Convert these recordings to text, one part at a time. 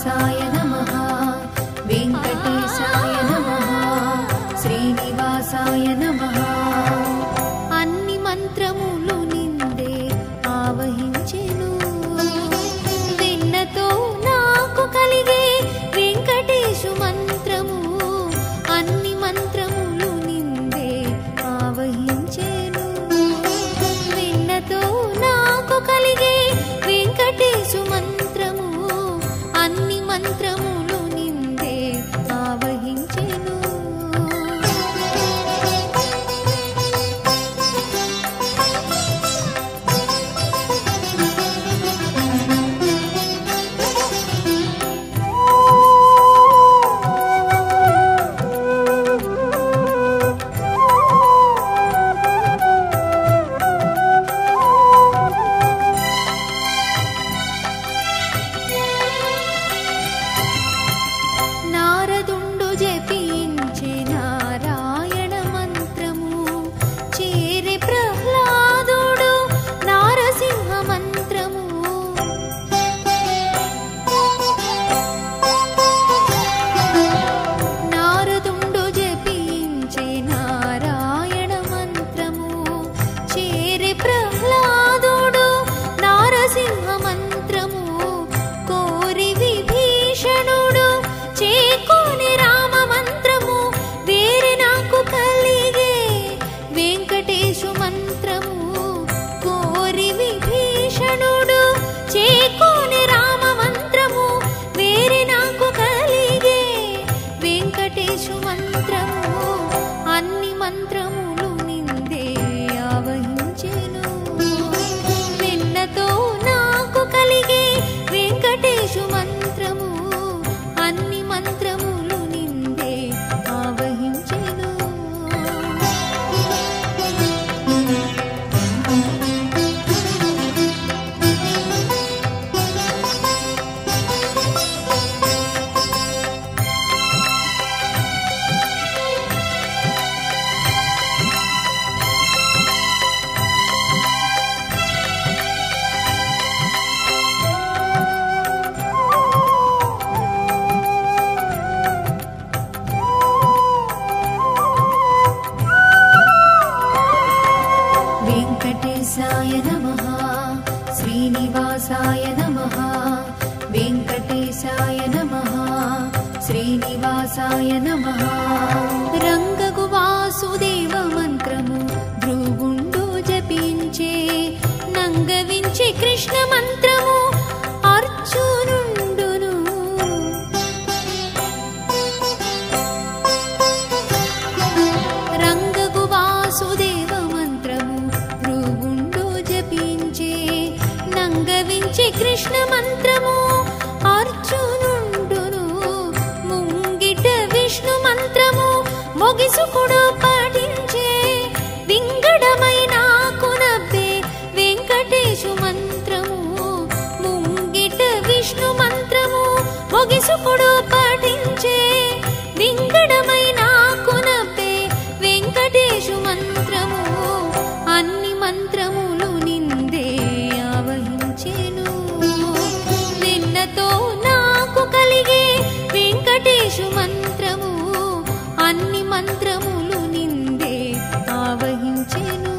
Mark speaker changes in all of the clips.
Speaker 1: శ్రీనివాసాయ నమః వెంకటేశాయ నమః శ్రీనివాసాయ నమః అన్ని మంత్రములు నిందే ఆవహించెను వెన్నతో నాకు కలిగే వెంకటేశు మంత్రము అన్ని మంత్రములు నిందే ఆవహించెను వెన్నతో నాకు కలిగే వెంకటేశు మంత్రము అన్ని మంత్రములు నిందే ఆవహించెను నారదుండు జపించే నారాయణ మంత్రము చేరే ప్రహ్లాదుడు నారసింహ మంత్రము నారదుండు జపించే నారాయణ మంత్రము చేరే ప్రహ్లాదుడు నారసింహ మంత్రము కోరి విభీషణుడు చేకోని రామ మంత్రము వేరే నాకు కలిగే వెంకటేశు మంత్రము కోరి విభీషణుడు చేకోని రామ మంత్రము వేరే నాకు కలిగే వెంకటేశు మంత్రము అన్ని మంత్రములు నిందే ఆవహించెను వెన్నతో నాకు కలిగే వెంకటేశు మంత్రము అన్ని మంత్రములు నిందే ఆవహించెను వెంకటేశాయ నమః శ్రీనివాసాయ నమః వెంకటేశాయ నమః శ్రీనివాసాయ నమః రంగగు వాసుదేవ మంత్రము భృగుండు జపించే నంగవించే కృష్ణ మంత్రము అర్జునుండును రంగగు వాసుదేవ మంత్రము భృగుండు జపించే నంగవించే కృష్ణ మంత్రము అర్జునుండును ముంగిట విష్ణు మంత్రము మొగిసుకుడు పాటించే వింగడమై నాకు నవ్వే వెంకటేశు మంత్రము ముంగిట విష్ణు మంత్రము మొగిసుకుడు పాటించే వింగడమై నాకు నవ్వే వెంకటేశు మంత్రము అన్ని మంత్రములు నిందే ఆవహించెను వెన్నతో నాకు కలిగే వెంకటేశు మంత్రము అన్ని మంత్రములు నిందే ఆవహించెను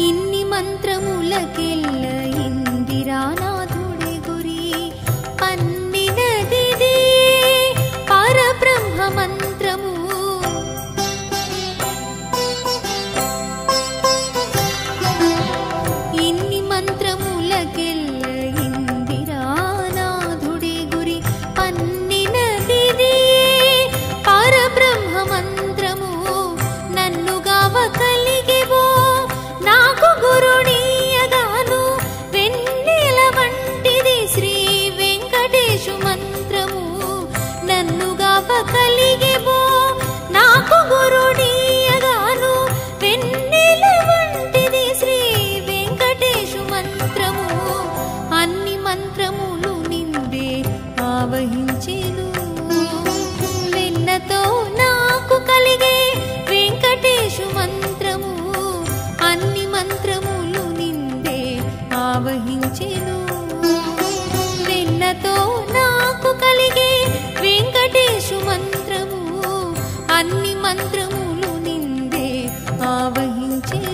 Speaker 1: ఇన్ని మంత్రములకెల్ల ఇందిరానాథుడి గురి పన్నినదిది పరబ్రహ్మ మంత్రము ఇన్ని మంత్రములకెల్ల ఇందిరానాథుడి గురి పన్నినదిది పరబ్రహ్మ మంత్రము నన్ను గావ కలిగేవో నాకు గురునీయగాను వెన్నెలవ ఆవహించెను. వెన్నతో నాకు కలిగే వెంకటేశు మంత్రము అన్ని మంత్రములు నిందే ఆవహించెను.